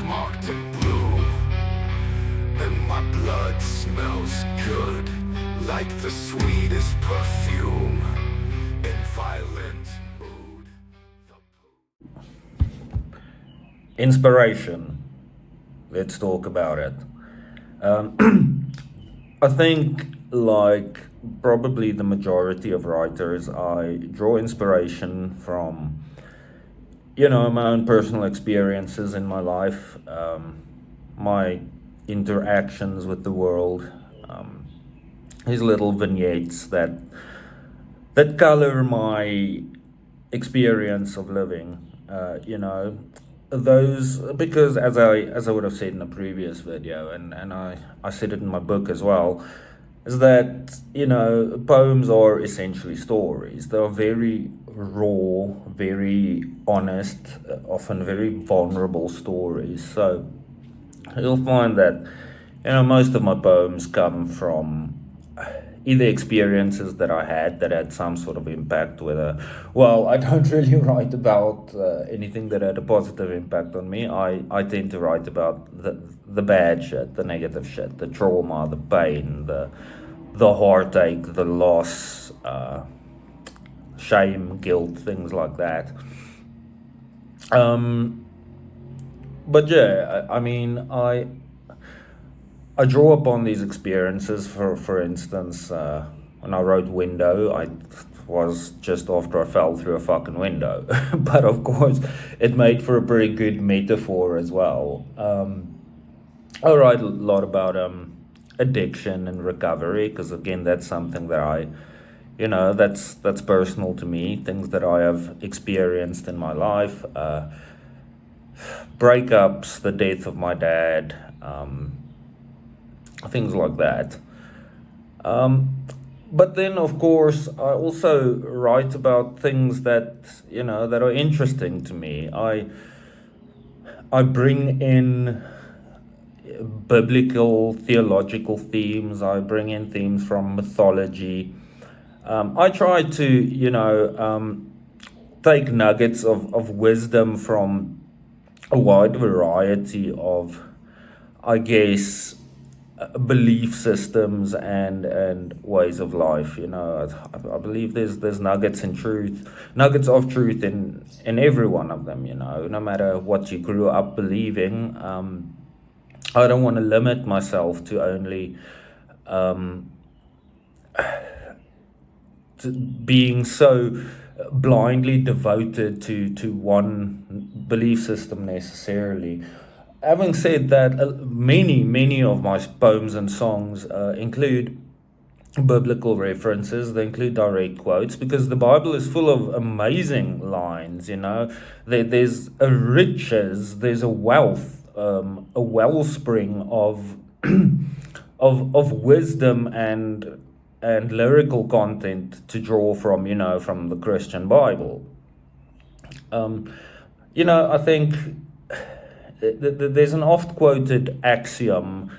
marked in blue, and my blood smells good, like the sweetest perfume in violent mood. Inspiration. Let's talk about it. I think, like probably the majority of writers, I draw inspiration from, my own personal experiences in my life, my interactions with the world, these little vignettes that color my experience of living. Those, because as I would have said in a previous video, and I said it in my book as well, is that poems are essentially stories. They are very raw, very honest, often very vulnerable stories. So you'll find that most of my poems come from either experiences that I had that had some sort of impact, I don't really write about anything that had a positive impact on me. I tend to write about the bad shit, the negative shit, the trauma, the pain, the heartache, the loss, shame, guilt, things like that. But yeah, I draw upon these experiences. For instance, when I wrote Window, I was just after I fell through a fucking window. But of course, it made for a pretty good metaphor as well. I write a lot about addiction and recovery, because again, that's something that that's personal to me, things that I have experienced in my life, breakups, the death of my dad, things like that. But then, of course, I also write about things that are interesting to me. I bring in biblical, theological themes. I bring in themes from mythology. I try to, take nuggets of wisdom from a wide variety of, I guess, belief systems and ways of life. I believe there's nuggets of truth in every one of them. No matter what you grew up believing. I don't want to limit myself to only to being so blindly devoted to one belief system necessarily. Having said that, many of my poems and songs include biblical references. They include direct quotes, because the Bible is full of amazing lines. There's a riches, there's a wealth, a wellspring of of wisdom and lyrical content to draw from, from the Christian Bible. I think there's an oft quoted axiom.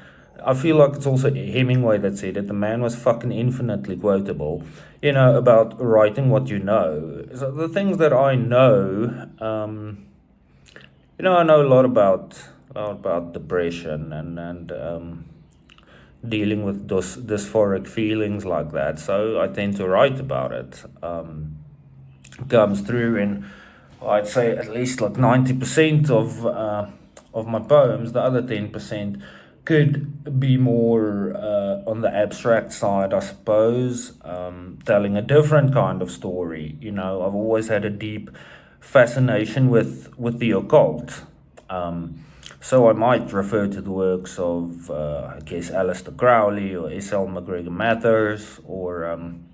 I feel like it's also Hemingway that said it. The man was fucking infinitely quotable, about writing what you know. So the things that I know, I know a lot about depression and dealing with dysphoric feelings like that. So I tend to write about it. Comes through in, I'd say, at least like 90% of my poems. The other 10% could be more on the abstract side, I suppose, telling a different kind of story. I've always had a deep fascination with the occult. So I might refer to the works of, I guess, Aleister Crowley or S.L. McGregor Mathers or, Anton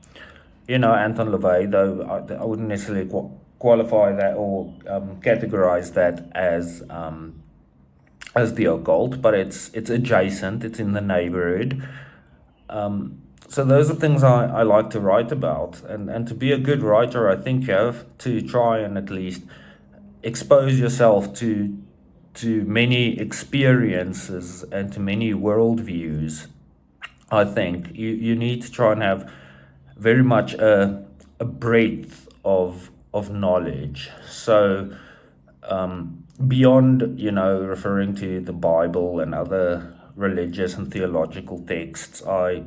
LaVey, though I wouldn't necessarily qualify that or categorize that as the occult, but it's adjacent, it's in the neighborhood. So those are things I like to write about. And to be a good writer, I think you have to try and at least expose yourself to many experiences and to many worldviews. I think you need to try and have very much a breadth of knowledge. So beyond, referring to the Bible and other religious and theological texts, I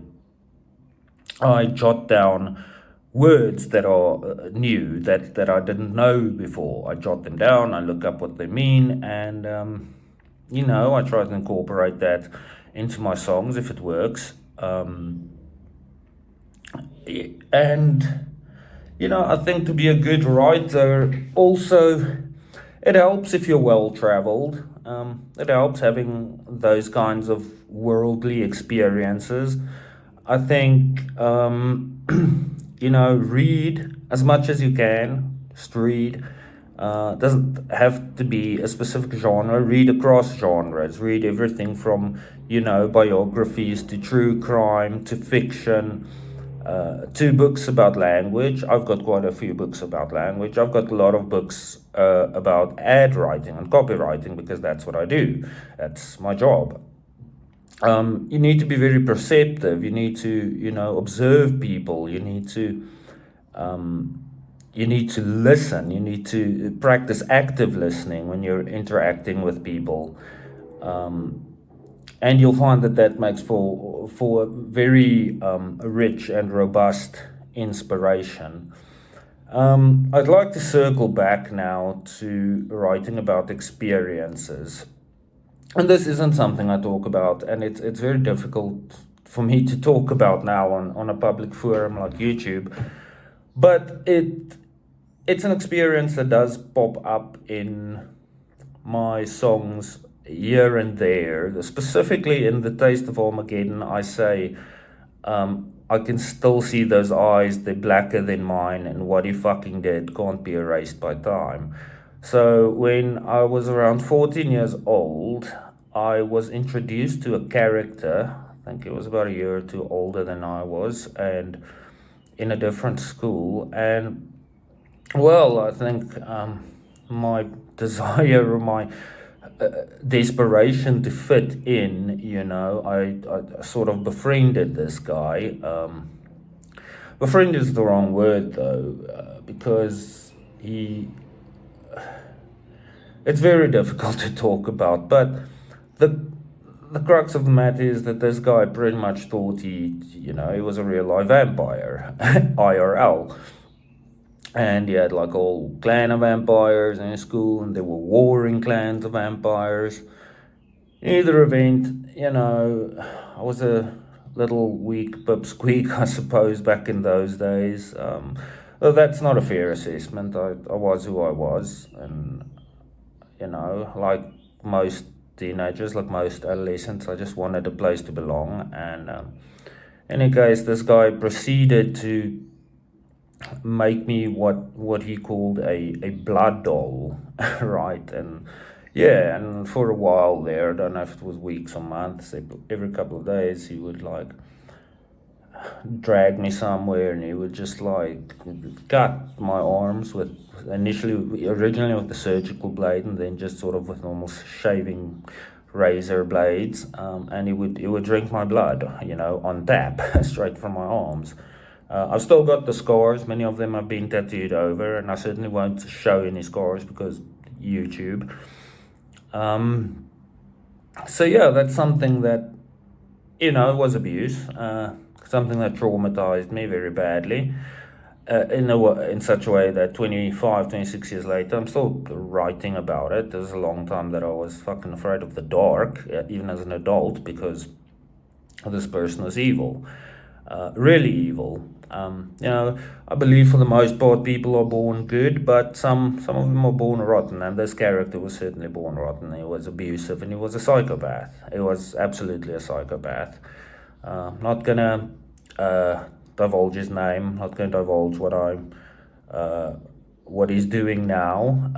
jot down words that are new, that I didn't know before. I jot them down, I look up what they mean, and, I try to incorporate that into my songs if it works. And, I think to be a good writer, also, it helps if you're well traveled. It helps having those kinds of worldly experiences. I think, read as much as you can. Just read. Doesn't have to be a specific genre. Read across genres. Read everything from, biographies to true crime to fiction, to books about language. I've got quite a few books about language. I've got a lot of books about ad writing and copywriting because that's what I do. That's my job. You need to be very perceptive. You need to, observe people. You need to listen. You need to practice active listening when you're interacting with people. And you'll find that makes for a very rich and robust inspiration. I'd like to circle back now to writing about experiences. And this isn't something I talk about, and it's very difficult for me to talk about now on a public forum like YouTube. But it's an experience that does pop up in my songs here and there. Specifically in The Taste of Armageddon, I say, I can still see those eyes, they're blacker than mine, and what he fucking did can't be erased by time. So when I was around 14 years old, I was introduced to a character. I think he was about a year or two older than I was, and in a different school. And well, I think my desire or my desperation to fit in, I sort of befriended this guy. Befriend is the wrong word though, because it's very difficult to talk about. But the crux of the matter is that this guy pretty much thought he was a real life vampire, IRL. And he had like a whole clan of vampires in his school, and there were warring clans of vampires. In either event, I was a little weak pipsqueak, I suppose, back in those days. Though that's not a fair assessment. I was who I was, and like most teenagers, like most adolescents, I just wanted a place to belong. And in any case, this guy proceeded to make me what he called a blood doll, right? And yeah, and for a while there, I don't know if it was weeks or months, every couple of days he would like drag me somewhere, and he would just like cut my arms with originally with the surgical blade, and then just sort of with normal shaving razor blades. And he would drink my blood, on tap, straight from my arms. I've still got the scars. Many of them have been tattooed over, and I certainly won't show any scars because YouTube. So yeah, that's something that, was abuse. Something that traumatized me very badly. In such a way that 26 years later, I'm still writing about it. There's a long time that I was fucking afraid of the dark, even as an adult, because this person is evil. Really evil. I believe for the most part people are born good, but some of them are born rotten, and this character was certainly born rotten. He was abusive, and he was a psychopath. He was absolutely a psychopath. Not gonna divulge his name. Not gonna divulge what he's doing now,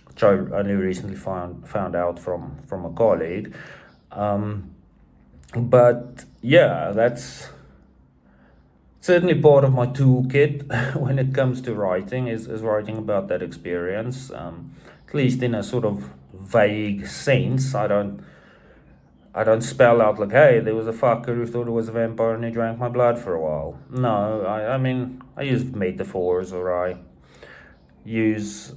which I only recently found out from a colleague. But yeah, that's certainly part of my toolkit when it comes to writing, is writing about that experience, at least in a sort of vague sense. I don't spell out like, hey, there was a fucker who thought it was a vampire and he drank my blood for a while. No, I mean, I use metaphors, or I use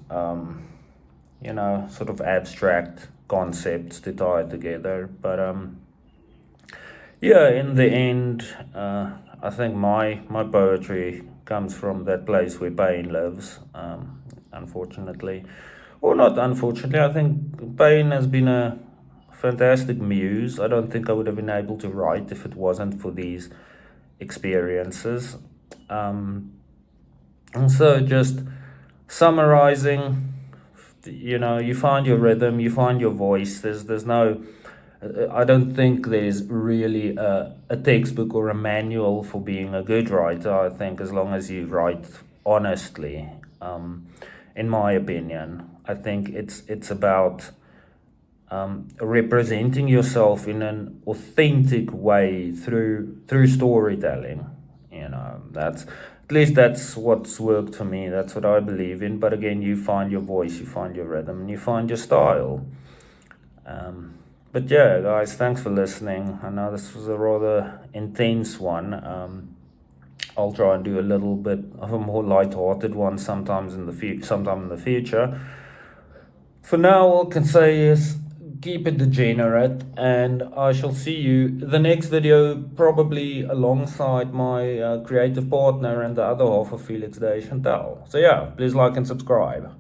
sort of abstract concepts to tie together. But yeah, in the end, I think my poetry comes from that place where pain lives. Unfortunately, or not unfortunately, I think pain has been a fantastic muse. I don't think I would have been able to write if it wasn't for these experiences. Um, and so, just summarizing, you find your rhythm, you find your voice. There's no, I don't think there's really a textbook or a manual for being a good writer. I think as long as you write honestly, in my opinion, I think it's about representing yourself in an authentic way through storytelling. That's at least that's what's worked for me. That's what I believe in. But again, you find your voice, you find your rhythm, and you find your style. But yeah, guys, thanks for listening. I know this was a rather intense one. I'll try and do a little bit of a more light-hearted one sometime in the future. For now, all I can say is keep it degenerate, and I shall see you the next video, probably alongside my creative partner and the other half of Felix Day, Chantal. So yeah, please like and subscribe.